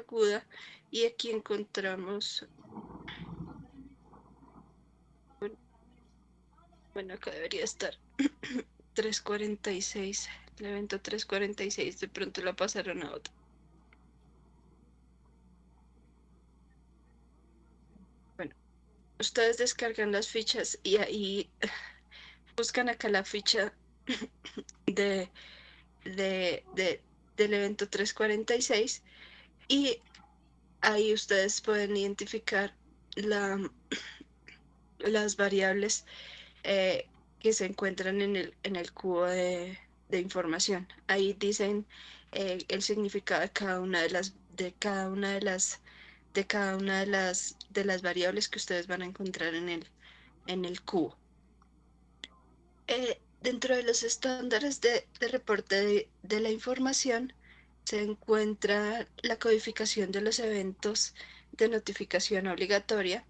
aguda y aquí encontramos, bueno, acá debería estar 346, el evento 346, de pronto la pasaron a otro. Bueno, ustedes descargan las fichas y ahí buscan acá la ficha de, de, de- del evento 346 y ahí ustedes pueden identificar las variables que se encuentran en el cubo de información. Ahí dicen el significado de cada una de las variables que ustedes van a encontrar en el cubo. Dentro de los estándares de reporte de la información se encuentra la codificación de los eventos de notificación obligatoria,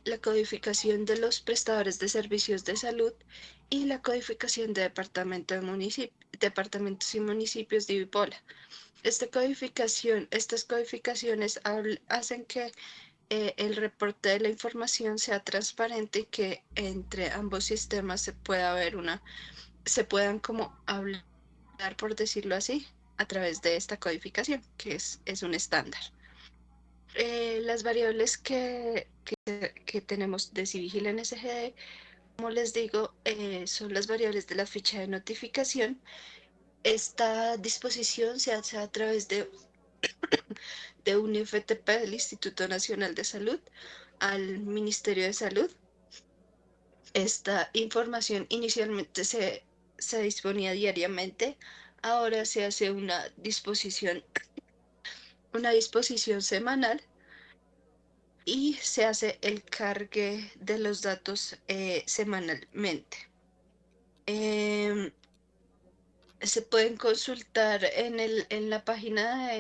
la codificación de los prestadores de servicios de salud y la codificación de departamentos y municipios de Ibipola. Estas codificaciones hacen que el reporte de la información sea transparente y que entre ambos sistemas se puedan como hablar, por decirlo así, a través de esta codificación, que es un estándar. Las variables que tenemos de Civigil en SGD, como les digo, son las variables de la ficha de notificación. Esta disposición se hace a través de un IFTP del Instituto Nacional de Salud al Ministerio de Salud. Esta información inicialmente se disponía diariamente, ahora se hace una disposición semanal y se hace el cargue de los datos semanalmente. Em, Se pueden consultar en la página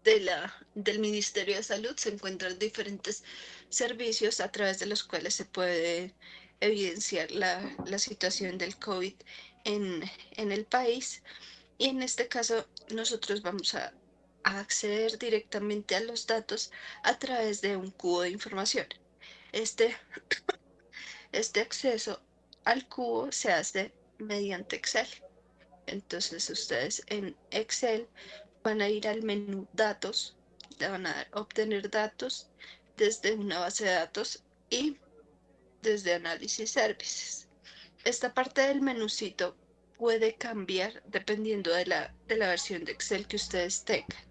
del Ministerio de Salud, se encuentran diferentes servicios a través de los cuales se puede evidenciar la situación del COVID en el país. Y en este caso, nosotros vamos a acceder directamente a los datos a través de un cubo de información. Este, este acceso al cubo se hace mediante Excel. Entonces, ustedes en Excel van a ir al menú datos, le van a dar obtener datos desde una base de datos y desde análisis services. Esta parte del menucito puede cambiar dependiendo de la versión de Excel que ustedes tengan.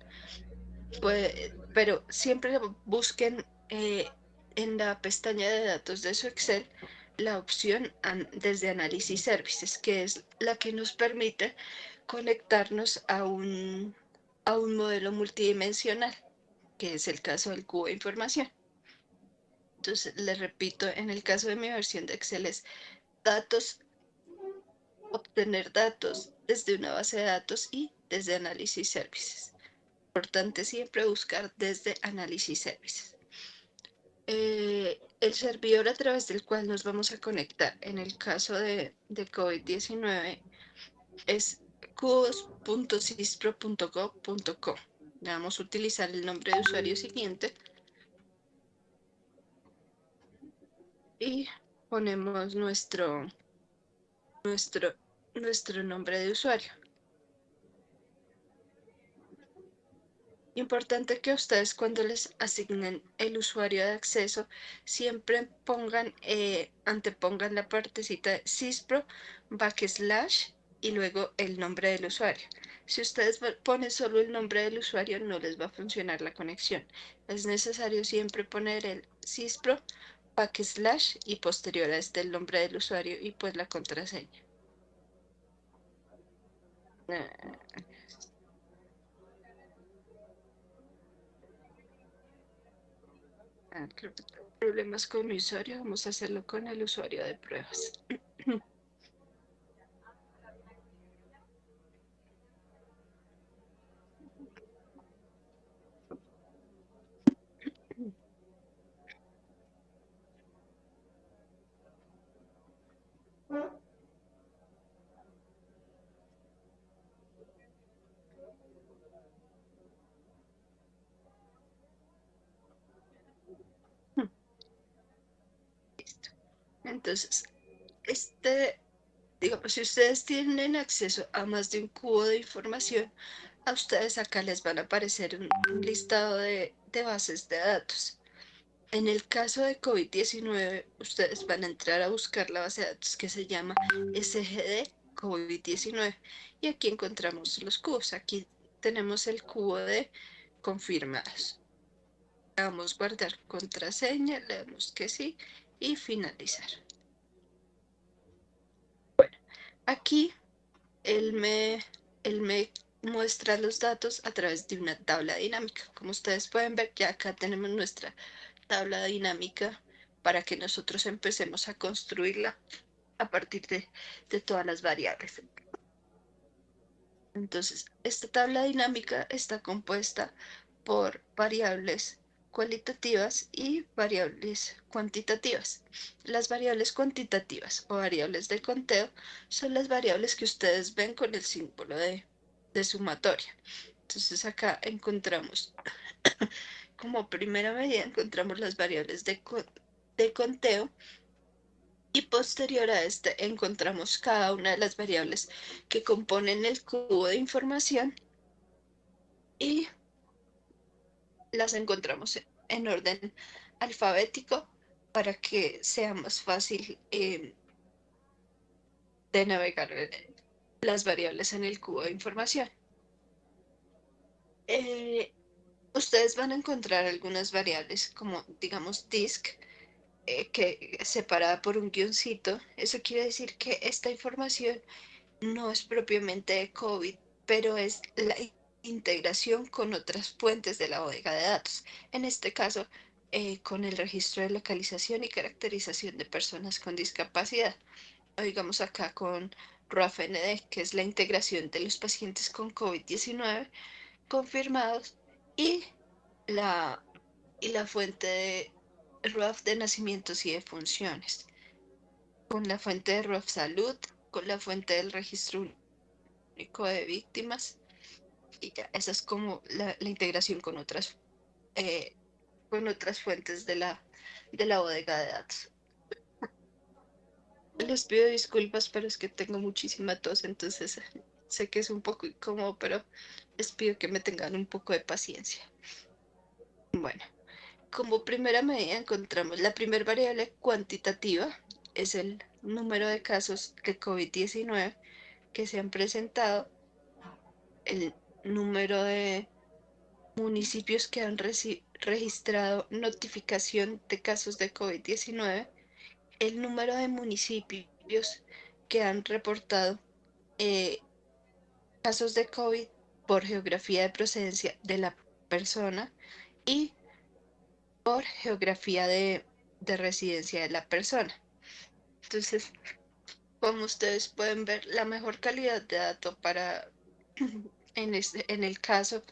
Pero siempre busquen en la pestaña de datos de su Excel la opción desde análisis services, que es la que nos permite conectarnos a un modelo multidimensional, que es el caso del cubo de información. Entonces, les repito, en el caso de mi versión de Excel es datos, obtener datos desde una base de datos y desde análisis services. Importante siempre buscar desde análisis services. El servidor a través del cual nos vamos a conectar en el caso de COVID-19 es cubos.cispro.gov.co. Vamos a utilizar el nombre de usuario siguiente y ponemos nuestro, nuestro nombre de usuario. Importante que ustedes cuando les asignen el usuario de acceso siempre antepongan la partecita de Cispro backslash y luego el nombre del usuario. Si ustedes ponen solo el nombre del usuario no les va a funcionar la conexión. Es necesario siempre poner el Cispro backslash y posterior a este el nombre del usuario y pues la contraseña. Creo que tengo problemas con mi usuario. Vamos a hacerlo con el usuario de pruebas. Entonces, este, digamos, si ustedes tienen acceso a más de un cubo de información, a ustedes acá les van a aparecer un listado de bases de datos. En el caso de COVID-19, ustedes van a entrar a buscar la base de datos que se llama SGD COVID-19 y aquí encontramos los cubos. Aquí tenemos el cubo de confirmados. Le damos guardar contraseña, le damos que sí y finalizar. Aquí él me, él me muestra los datos a través de una tabla dinámica. Como ustedes pueden ver, ya acá tenemos nuestra tabla dinámica para que nosotros empecemos a construirla a partir de todas las variables. Entonces, esta tabla dinámica está compuesta por variables cualitativas y variables cuantitativas. Las variables cuantitativas o variables de conteo son las variables que ustedes ven con el símbolo de sumatoria. Entonces acá encontramos, como primera medida, encontramos las variables de conteo y posterior a este encontramos cada una de las variables que componen el cubo de información y las encontramos en orden alfabético para que sea más fácil de navegar las variables en el cubo de información. Eh, Ustedes van a encontrar algunas variables como digamos disk, que separada por un guioncito. Eso quiere decir que esta información no es propiamente de COVID, pero es la integración con otras fuentes de la bodega de datos. En este caso, con el registro de localización y caracterización de personas con discapacidad. O digamos acá con RAFND, que es la integración de los pacientes con COVID-19 confirmados y la, y la fuente de RAF de nacimientos y de funciones. Con la fuente de RAF Salud, con la fuente del registro de víctimas y ya, esa es como la integración eh, con otras fuentes de la bodega de datos. Les pido disculpas, pero es que tengo muchísima tos, entonces sé que es un poco incómodo, pero les pido que me tengan un poco de paciencia. Bueno, como primera medida encontramos la primera variable cuantitativa, es el número de casos de COVID-19 que se han presentado, el número de municipios que han registrado notificación de casos de COVID-19, el número de municipios que han reportado eh, casos de COVID por geografía de procedencia de la persona y por geografía de residencia de la persona. Entonces, como ustedes pueden ver, la mejor calidad de datos para, en el caso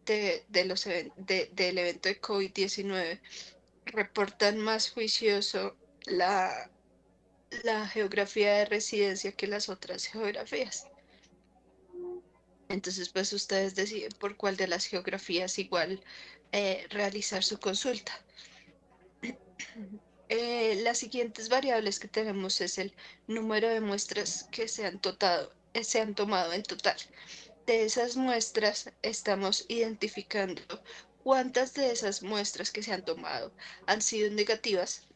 del evento de COVID-19 reportan más juicioso la geografía de residencia que las otras geografías. Entonces, pues ustedes deciden por cuál de las geografías igual realizar su consulta. Las siguientes variables que tenemos es el número de muestras que se han tomado en total. De esas muestras estamos identificando cuántas de esas muestras que se han tomado han sido negativas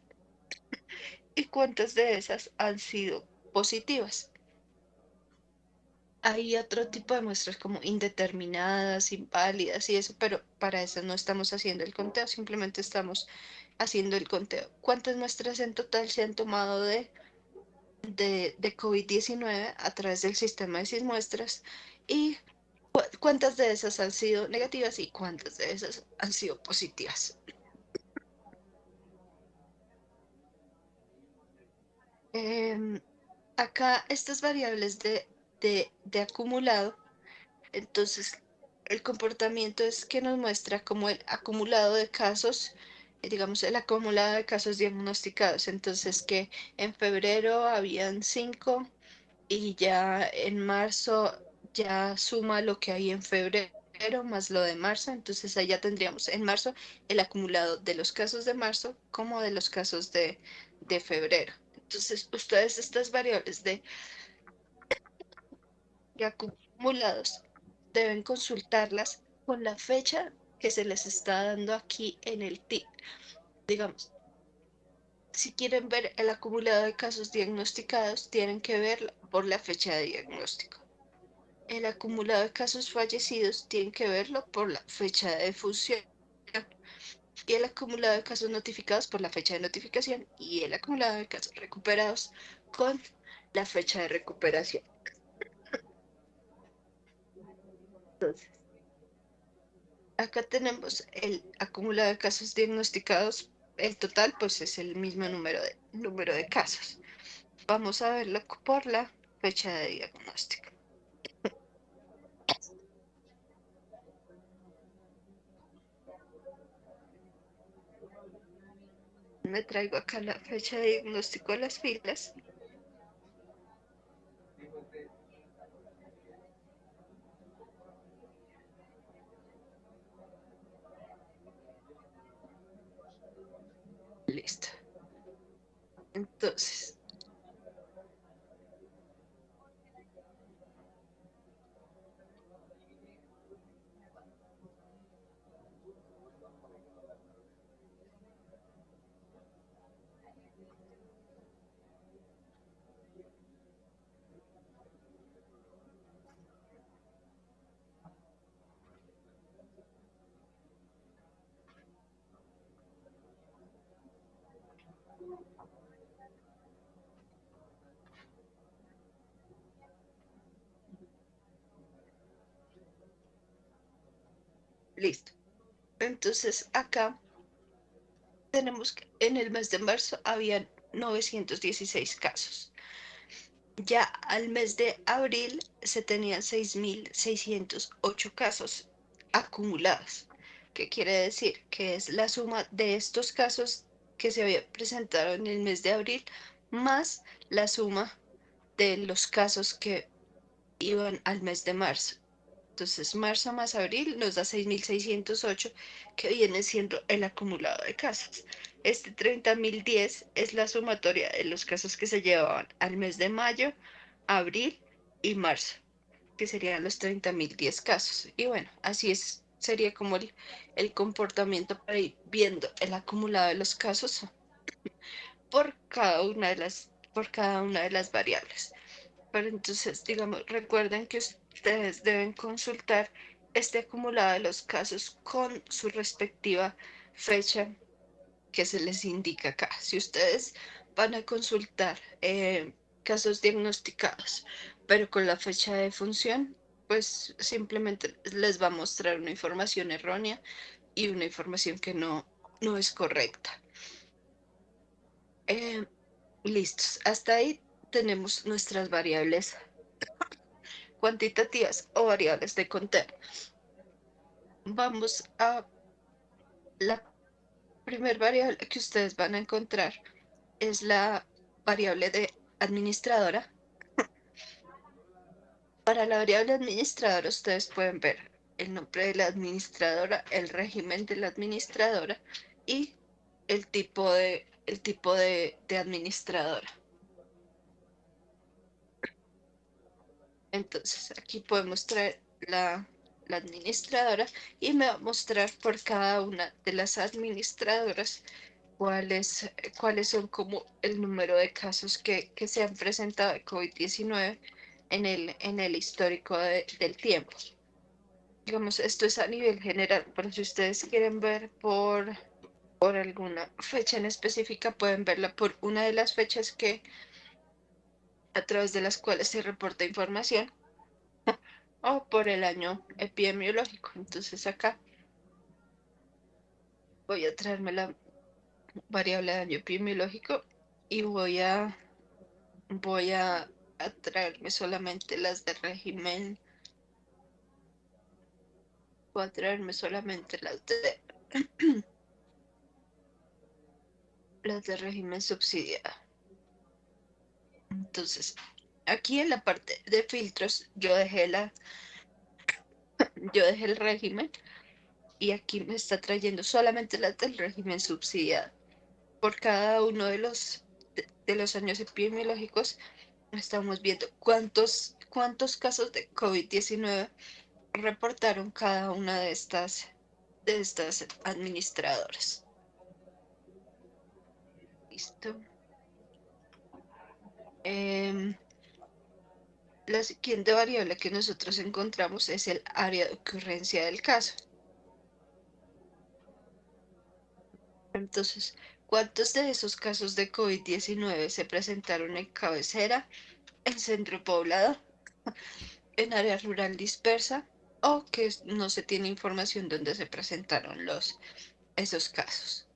y cuántas de esas han sido positivas. Hay otro tipo de muestras como indeterminadas, inválidas y eso, pero para esas no estamos haciendo el conteo, simplemente estamos haciendo el conteo. ¿Cuántas muestras en total se han tomado de COVID-19 a través del sistema de muestras? Y cuántas de esas han sido negativas y cuántas de esas han sido positivas. Em, Acá estas variables de acumulado, entonces el comportamiento es que nos muestra como el acumulado de casos, digamos el acumulado de casos diagnosticados. Entonces que en febrero habían 5 y ya en marzo ya suma lo que hay en febrero más lo de marzo. Entonces ahí ya tendríamos en marzo el acumulado de los casos de marzo como de los casos de febrero. Entonces, ustedes estas variables de acumulados deben consultarlas con la fecha que se les está dando aquí en el TIC. Digamos, si quieren ver el acumulado de casos diagnosticados, tienen que verlo por la fecha de diagnóstico. El acumulado de casos fallecidos tienen que verlo por la fecha de defunción. Y el acumulado de casos notificados por la fecha de notificación y el acumulado de casos recuperados con la fecha de recuperación. Entonces, acá tenemos el acumulado de casos diagnosticados. El total, pues, es el mismo número de casos. Vamos a verlo por la fecha de diagnóstico. Me traigo acá la fecha de diagnóstico a las filas. Listo. Entonces, listo. Entonces, acá tenemos que en el mes de marzo habían 916 casos. Ya al mes de abril se tenían 6.608 casos acumulados. ¿Qué quiere decir? Que es la suma de estos casos que se había presentado en el mes de abril más la suma de los casos que iban al mes de marzo. Entonces, marzo más abril nos da 6.608, que viene siendo el acumulado de casos. Este 30.010 es la sumatoria de los casos que se llevaban al mes de mayo, abril y marzo, que serían los 30.010 casos. Y bueno, así es, sería como el comportamiento para ir viendo el acumulado de los casos por cada una de las variables. Pero entonces, digamos, recuerden que ustedes deben consultar este acumulado de los casos con su respectiva fecha que se les indica acá. Si ustedes van a consultar casos diagnosticados, pero con la fecha de función, pues simplemente les va a mostrar una información errónea y una información que no es correcta. Eh, Listos. Hasta ahí tenemos nuestras variables cuantitativas o variables de contar. Vamos a la primera variable que ustedes van a encontrar es la variable de administradora. Para la variable administradora ustedes pueden ver el nombre de la administradora, el régimen de la administradora y el tipo de administradora. Entonces aquí podemos traer la administradora y me va a mostrar por cada una de las administradoras cuáles son como el número de casos que se han presentado de COVID-19 en el histórico del tiempo. Digamos, esto es a nivel general, pero si ustedes quieren ver por alguna fecha en específica, pueden verla por una de las fechas a través de las cuales se reporta información o por el año epidemiológico. Entonces acá voy a traerme la variable de año epidemiológico y voy a traerme solamente las de régimen, voy a traerme solamente las de régimen subsidiado. Entonces, aquí en la parte de filtros yo dejé el régimen y aquí me está trayendo solamente las del régimen subsidiado. Por cada uno de los años epidemiológicos, estamos viendo cuántos casos de COVID-19 reportaron cada una de estas administradoras. Listo. La siguiente variable que nosotros encontramos es el área de ocurrencia del caso. Entonces, ¿cuántos de esos casos de COVID-19 se presentaron en cabecera, en centro poblado, en área rural dispersa o que no se tiene información dónde se presentaron esos casos?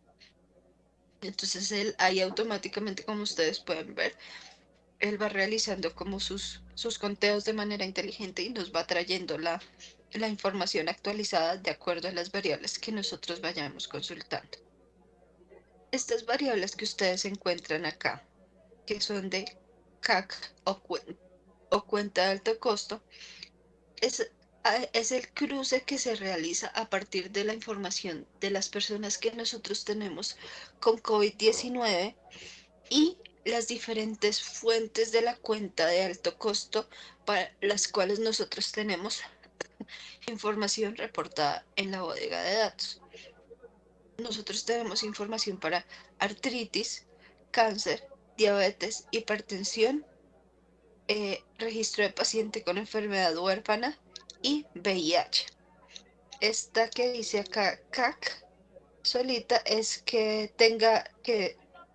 Entonces, él ahí automáticamente, como ustedes pueden ver, él va realizando como sus conteos de manera inteligente y nos va trayendo la información actualizada de acuerdo a las variables que nosotros vayamos consultando. Estas variables que ustedes encuentran acá, que son de CAC o cuenta de alto costo, es, es el cruce que se realiza a partir de la información de las personas que nosotros tenemos con COVID-19 y las diferentes fuentes de la cuenta de alto costo para las cuales nosotros tenemos información reportada en la bodega de datos. Nosotros tenemos información para artritis, cáncer, diabetes, hipertensión, registro de paciente con enfermedad huérfana y VIH. Esta que dice acá, CAC, solita es que tenga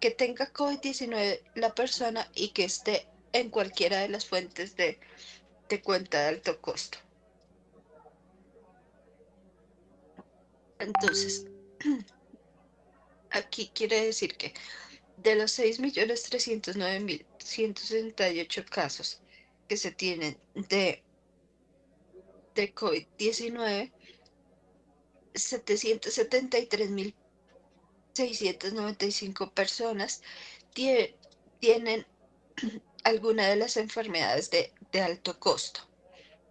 COVID-19 la persona y que esté en cualquiera de las fuentes de cuenta de alto costo. Entonces, aquí quiere decir que de los 6.309.168 casos que se tienen de COVID-19, 773.695 personas tienen alguna de las enfermedades de alto costo.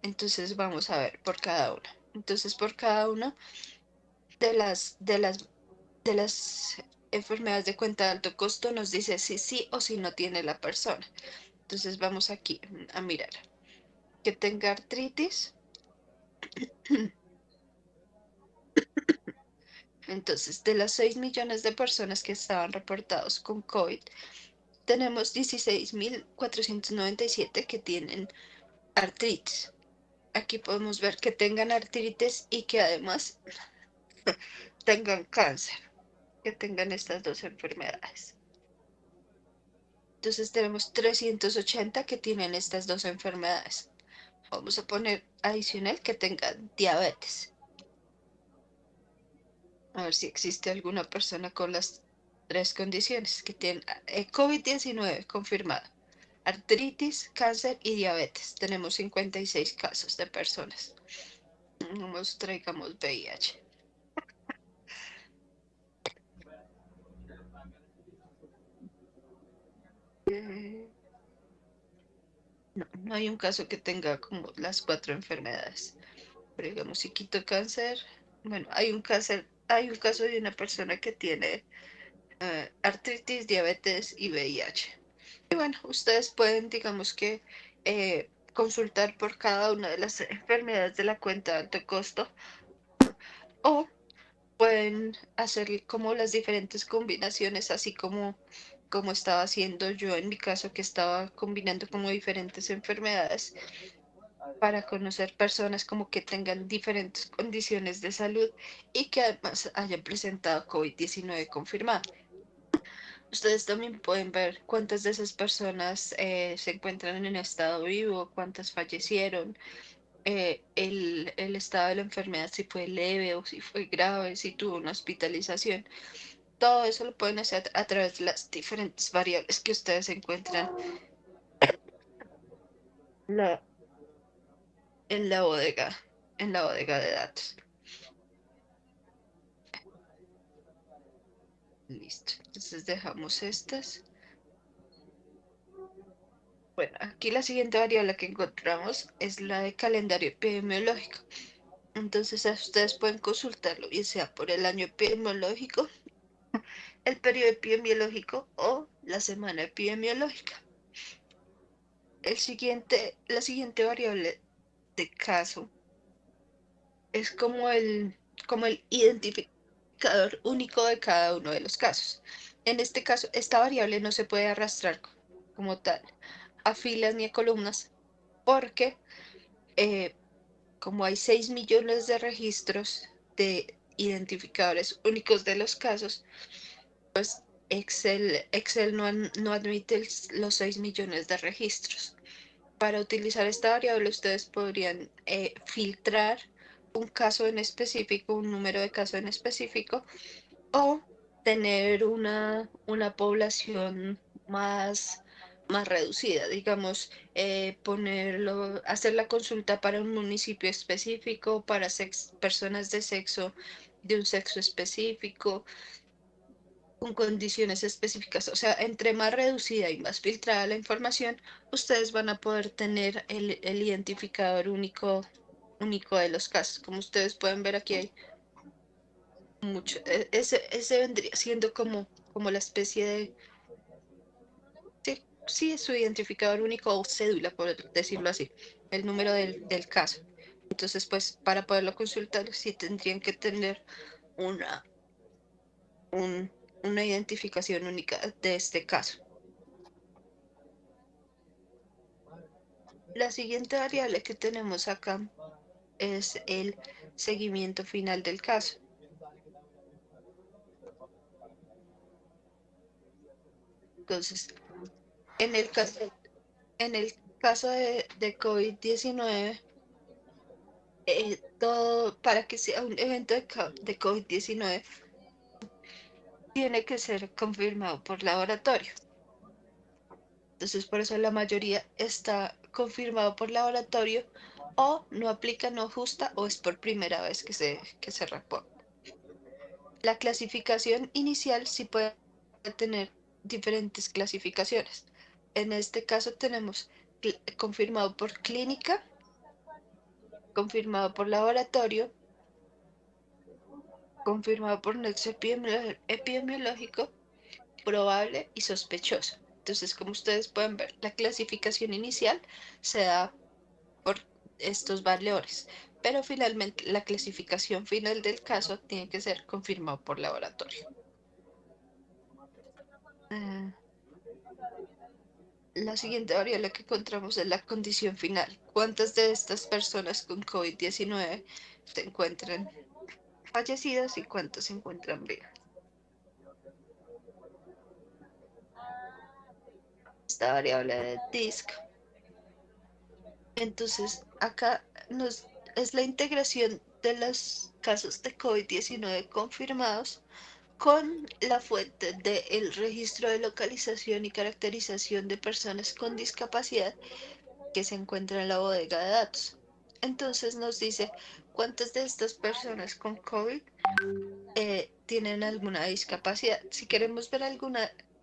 Entonces vamos a ver por cada una. Entonces, por cada una de las enfermedades de cuenta de alto costo nos dice si sí o si no tiene la persona. Entonces vamos aquí a mirar. Que tenga artritis. Entonces, de las 6 millones de personas que estaban reportados con COVID, tenemos 16.497 que tienen artritis. Aquí podemos ver que tengan artritis y que además tengan cáncer, que tengan estas dos enfermedades. Entonces tenemos 380 que tienen estas dos enfermedades. Vamos a poner adicional que tengan diabetes. A ver si existe alguna persona con las tres condiciones que tienen COVID-19 confirmado. Artritis, cáncer y diabetes. Tenemos 56 casos de personas. Vamos, traigamos VIH. No hay un caso que tenga como las cuatro enfermedades. Pero digamos, si quito cáncer, bueno, hay un caso de una persona que tiene artritis, diabetes y VIH. Y bueno, ustedes pueden, digamos que, consultar por cada una de las enfermedades de la cuenta de alto costo o pueden hacer como las diferentes combinaciones, así como estaba haciendo yo en mi caso, que estaba combinando como diferentes enfermedades para conocer personas como que tengan diferentes condiciones de salud y que además hayan presentado COVID-19 confirmado. Ustedes también pueden ver cuántas de esas personas se encuentran en estado vivo, cuántas fallecieron, el estado de la enfermedad, si fue leve o si fue grave, si tuvo una hospitalización. Todo eso lo pueden hacer a través de las diferentes variables que ustedes encuentran la- en la bodega, en la bodega de datos. Listo. Entonces dejamos estas. Bueno, aquí la siguiente variable que encontramos es la de calendario epidemiológico. Entonces ustedes pueden consultarlo, bien sea por el año epidemiológico, el periodo epidemiológico o la semana epidemiológica. La siguiente variable de caso es como el identificador único de cada uno de los casos. En este caso, esta variable no se puede arrastrar como tal a filas ni a columnas porque eh, como hay 6 millones de registros de identificadores únicos de los casos, Excel no admite los 6 millones de registros. Para utilizar esta variable, ustedes podrían filtrar un caso en específico, un número de caso en específico, o tener una población más reducida, digamos, hacer la consulta para un municipio específico, para personas de un sexo específico, con condiciones específicas. O sea, entre más reducida y más filtrada la información, ustedes van a poder tener el identificador único de los casos. Como ustedes pueden ver aquí hay mucho. Ese vendría siendo como la especie de, sí, sí, es su identificador único o cédula, por decirlo así, el número del caso. Entonces, pues, para poderlo consultar, sí tendrían que tener una, un- una identificación única de este caso. La siguiente variable que tenemos acá es el seguimiento final del caso. Entonces, en el caso, en el caso de COVID-19, para que sea un evento de COVID-19, tiene que ser confirmado por laboratorio. Entonces, por eso la mayoría está confirmado por laboratorio o no aplica, no ajusta o es por primera vez que se reporta. La clasificación inicial sí puede tener diferentes clasificaciones. En este caso tenemos confirmado por clínica, confirmado por laboratorio, confirmado por nexo epidemiológico, probable y sospechoso. Entonces, como ustedes pueden ver, la clasificación inicial se da por estos valores, pero finalmente la clasificación final del caso tiene que ser confirmado por laboratorio. Eh, La siguiente variable que encontramos es la condición final. ¿Cuántas de estas personas con COVID-19 se encuentran fallecidas y cuántas se encuentran vivas? Esta variable de DISC. Entonces, acá es la integración de los casos de COVID-19 confirmados con la fuente del registro de localización y caracterización de personas con discapacidad que se encuentra en la bodega de datos. Entonces nos dice cuántas de estas personas con COVID tienen alguna discapacidad. Si queremos ver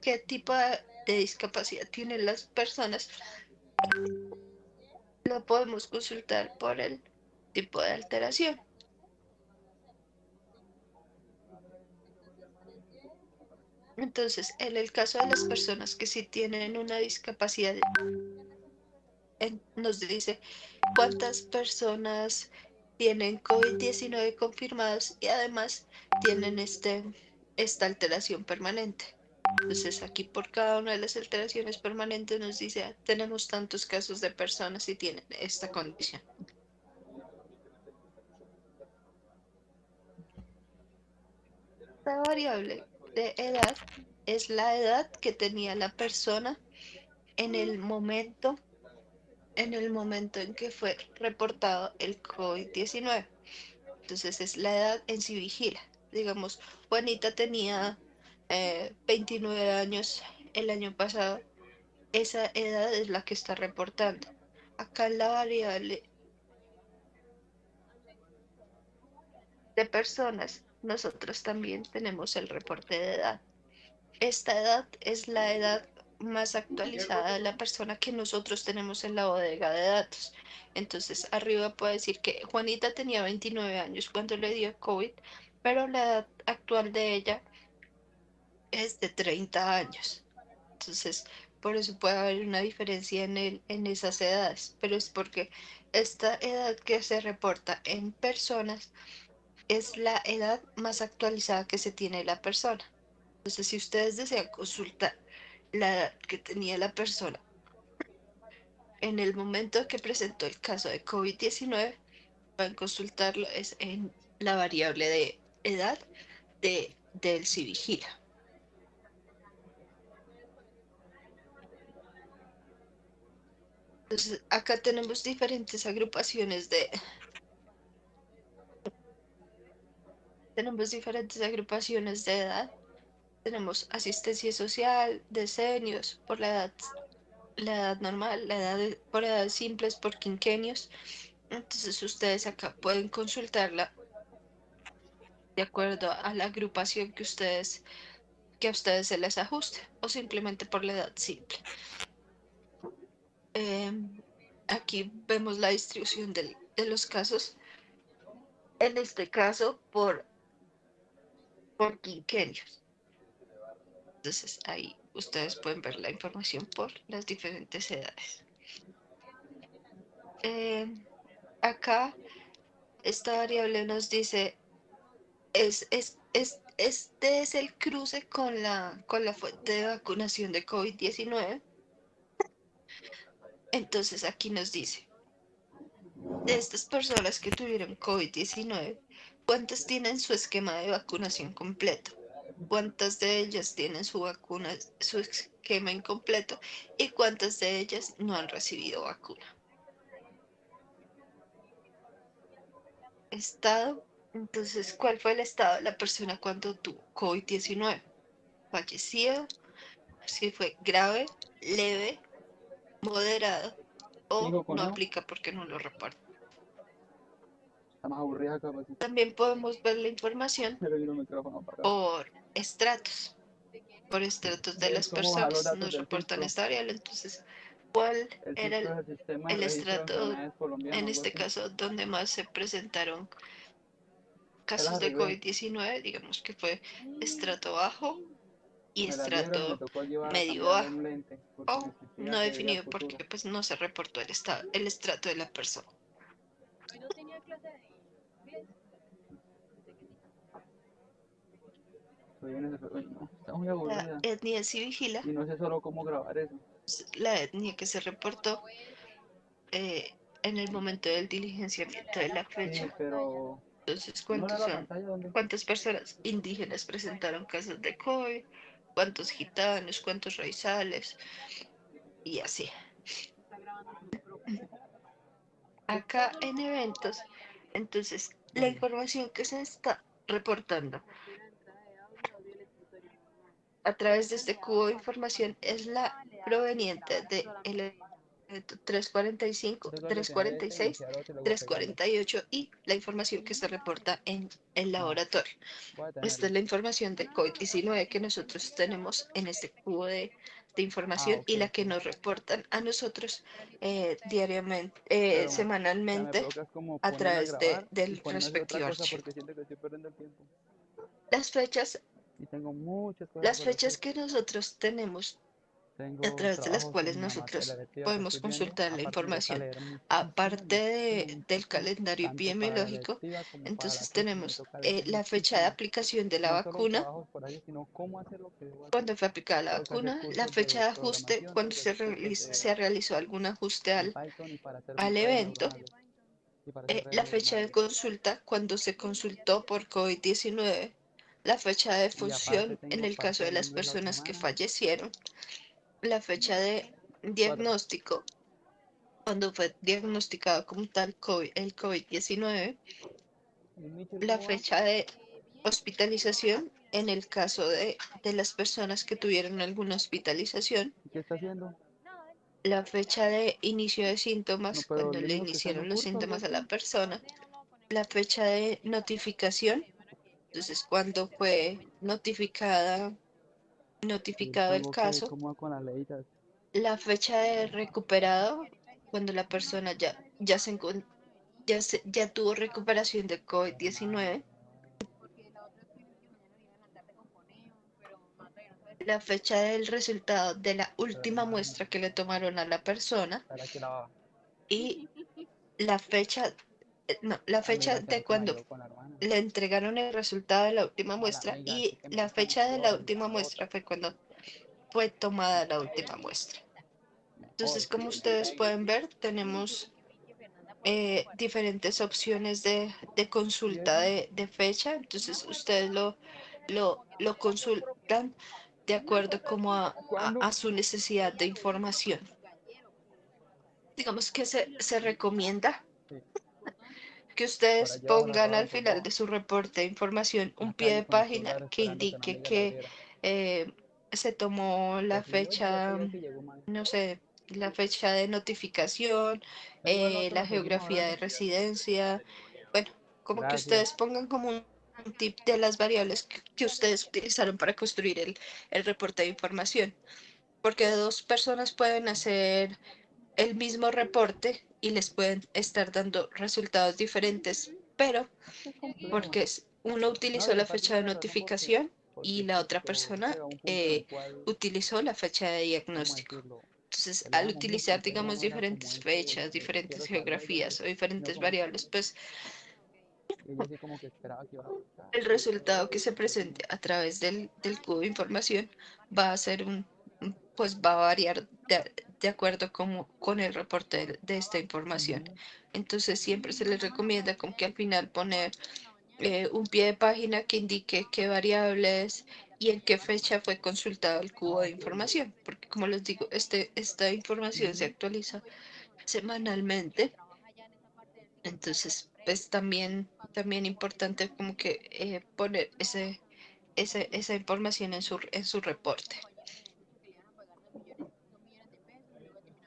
qué tipo de discapacidad tienen las personas, lo podemos consultar por el tipo de alteración. Entonces, en el caso de las personas que sí tienen una discapacidad, nos dice cuántas personas tienen COVID-19 confirmados y además tienen esta alteración permanente. Entonces, aquí por cada una de las alteraciones permanentes nos dice, tenemos tantos casos de personas y tienen esta condición. La variable de edad es la edad que tenía la persona en el momento, en el momento en que fue reportado el COVID-19. Entonces es la edad en sí vigila. Digamos, Juanita tenía 29 años el año pasado. Esa edad es la que está reportando. Acá en la variable de personas, nosotros también tenemos el reporte de edad. Esta edad es la edad más actualizada de la persona que nosotros tenemos en la bodega de datos. Entonces, arriba puede decir que Juanita tenía 29 años cuando le dio COVID, pero la edad actual de ella es de 30 años. Entonces, por eso puede haber una diferencia en esas edades, pero es porque esta edad que se reporta en personas es la edad más actualizada que se tiene de la persona. Entonces, si ustedes desean consultar la edad que tenía la persona en el momento que presentó el caso de COVID-19, pueden consultarlo es en la variable de edad del Civigila. Entonces, acá tenemos diferentes agrupaciones de edad. Tenemos asistencia social, decenios, por la edad normal, por edades simples, por quinquenios. Entonces, ustedes acá pueden consultarla de acuerdo a la agrupación que a ustedes se les ajuste, o simplemente por la edad simple. Aquí vemos la distribución de los casos, en este caso por quinquenios. Entonces ahí ustedes pueden ver la información por las diferentes edades. Acá esta variable nos dice, este es el cruce con la fuente de vacunación de COVID-19. Entonces aquí nos dice, de estas personas que tuvieron COVID-19, ¿cuántas tienen su esquema de vacunación completo? ¿Cuántas de ellas tienen su esquema incompleto? ¿Y cuántas de ellas no han recibido vacuna? Estado. Entonces, ¿cuál fue el estado de la persona cuando tuvo COVID-19? Fallecido, si fue grave, leve, moderado o Hijo, no conejo, aplica porque no lo reporta. está más aburrida acá, pues. También podemos ver la información Le doy el micrófono para acá. por estratos, por estratos de ¿Ves las cómo bajar los personas. datos Nos del reportan filtro? esta variable. Entonces, ¿cuál El era filtro es el sistema de el registro de estrato, enfermedades colombiano, en algo este así. caso, donde más se presentaron Ya las casos de arreglé. COVID-19? Digamos que fue estrato bajo y Me las dieron y me estrato tocó llevar a medio cambiarle bajo, un lente porque o necesita no que vea el definido futuro. porque pues no se reportó el estrato de la persona. Soy en ese... Uy, no, está muy La aburrida. etnia sí vigila, Y no sé solo cómo grabar eso. la etnia que se reportó eh, en el momento del diligenciamiento de la Sí, fecha. pero... Entonces, ¿Dónde la pantalla? ¿Dónde? ¿cuántas personas indígenas presentaron casos de COVID? ¿Cuántos gitanos? ¿Cuántos raizales? Y así. Acá en eventos, entonces, la Vale. información que se está reportando a través de este cubo de información es la proveniente de el evento 345, Entonces le tener 346, iniciar otro y luego pegarle. 48 y la información que se reporta en el Ah, laboratorio. voy a Esta detenerlo. es la información de COVID-19 que nosotros tenemos en este cubo de Ah, información ok, y la que ok. nos reportan a nosotros diariamente, Pero, o sea, me semanalmente provoca es como a ponerme a través grabar y del ponerme a hacer otra respectivo cosa archivo. porque siento que estoy perdiendo el tiempo. Las fechas, Y tengo muchas cosas las por fechas hacer. que nosotros tenemos a Tengo través de las trabajos cuales en la materia nosotros electiva que podemos estoy viendo. consultar la Aparte me toca información, leer muchísimo, aparte muchísimo, del muchísimo. calendario Tanto para la epidemiológico. electiva como para la Entonces tesis me tenemos toca leer la fecha de muchísimo. aplicación de la No solo vacuna, trabajos por ahí, sino cómo hacer lo que debo hacer. cuando fue aplicada la Tengo que hacer vacuna, la cursos fecha de de ajuste, programación, cuando tengo que hacer cursos se realizó algún ajuste de Python y para hacer al redes evento, neuronales. Y para hacer redes la fecha de neuronales. consulta, cuando se consultó por COVID-19, la fecha de Y aparte función en tengo el caso de parcial de las inglés la otra personas que semana. fallecieron, la fecha de Cuatro. diagnóstico, cuando fue diagnosticado como tal el COVID-19, ¿Y Mitchell la cómo va? fecha de hospitalización en el caso de las personas que tuvieron alguna hospitalización, ¿Y qué está haciendo? la fecha de inicio de No, síntomas, pero cuando bien le dijo que está dando iniciaron los curso o algo síntomas a la así. persona, la fecha de notificación, entonces cuando fue Y el notificado el chongo que, caso, cómo va con las leyitas. la fecha de recuperado, cuando la persona ya tuvo recuperación de COVID-19, la fecha del resultado de la Pero última hermano, muestra que le tomaron a la persona ¿para qué la va? y la fecha, no, la fecha Amiga, que no de se me cuando dio con la hermana. le entregaron el resultado de la última A la muestra amiga, así y que me la gustan las fecha de la flores, última grandotas. muestra fue cuando fue tomada la última muestra. Entonces, Mejor, como ustedes pueden ver, tenemos diferentes opciones de ¿y consulta eso? de fecha. Entonces, ustedes lo consultan de acuerdo como ¿Cuándo? a su necesidad de información. Digamos que se recomienda Sí, que para ustedes llevarme la pongan rodaron al por final bajo. de su reporte de información En un la pie calle de con el página celular que esperando que mi indique amiga la que abriera. eh, se tomó la Recibió, yo ya fecha, sabía que llegó mal. no sé, la fecha de notificación, Igual nosotros la nos seguimos geografía de hablando. residencia. Bueno, como que Gracias. ustedes pongan como un tip de las variables que ustedes utilizaron para construir el reporte de información, porque dos personas pueden hacer el mismo reporte y les pueden estar dando resultados diferentes, pero Es que es complejo. porque uno No, utilizó lo que la pasa es fecha de tiene razón notificación y porque es la que otra esto persona llega a un punto en el cual, utilizó la fecha de ¿cómo diagnóstico. decirlo? Entonces, al Peleábamos mucho, utilizar, entonces ya digamos, no era como diferentes ese fechas, diferentes quiero saber de ti, geografías o sino diferentes como que variables, pues ella así como que esperaba que iba a buscar el y todo resultado que eso, se y así. presente a través del cubo de información va a ser pues va a variar de acuerdo con el reporte de esta información. Ujú. Entonces, siempre se les recomienda como que al final poner un pie de página que indique qué variables y en qué fecha fue consultado el cubo Ah, de ok. información, porque como les digo, esta información se Ujú. actualiza semanalmente, entonces pues también importante como que poner esa información en su reporte.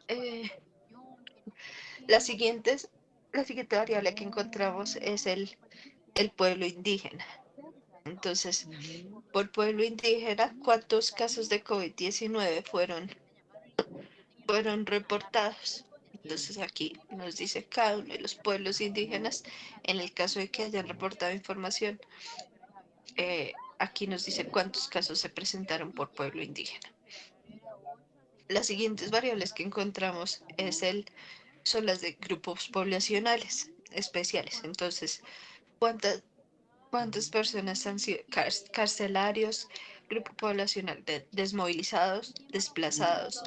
Eh, la siguiente, la siguiente variable que encontramos es el pueblo indígena. Entonces, Ujú. por pueblo indígena, ¿cuántos casos de COVID-19 fueron reportados? Sí. Entonces aquí nos dice cada uno de los pueblos indígenas, en el caso de que hayan reportado información, aquí nos dice cuántos casos se presentaron por pueblo indígena. Las siguientes variables que encontramos son las de grupos poblacionales especiales. Entonces, ¿cuántas, cuántas personas han sido carcelarios, grupo poblacional desmovilizados, desplazados,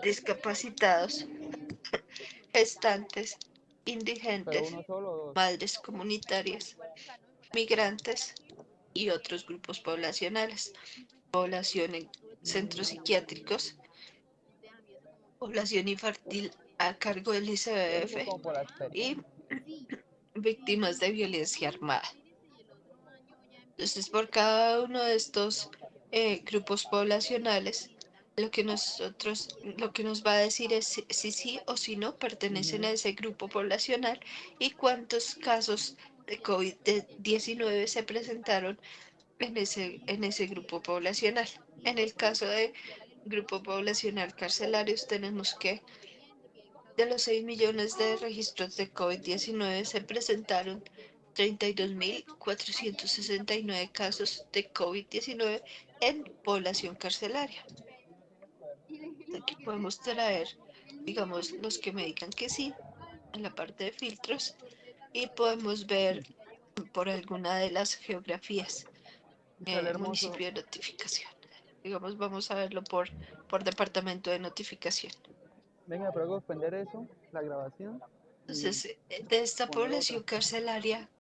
discapacitados, gestantes, Pero indigentes, uno solo o dos. madres comunitarias, migrantes y otros grupos poblacionales, población en centros psiquiátricos, población infantil a cargo del Eso ICBF como por la y experiencia. víctimas de violencia armada. Entonces, por cada uno de estos grupos poblacionales, lo que nos va a decir es si sí o si no pertenecen a Ujú. ese grupo poblacional y cuántos casos de COVID-19 se presentaron en ese grupo poblacional. En el caso de grupo poblacional carcelarios, tenemos que de los 6 millones de registros de COVID-19 se presentaron 32.469 casos de COVID-19 en población carcelaria. Aquí podemos traer, digamos, los que me digan que sí, en la parte de filtros, y podemos ver por alguna de las geografías, Sale hermoso. municipio de notificación. Digamos, vamos a verlo por departamento de notificación. Venga, pero hago suspender eso, la grabación, y Entonces, de esta poner otra. población carcelaria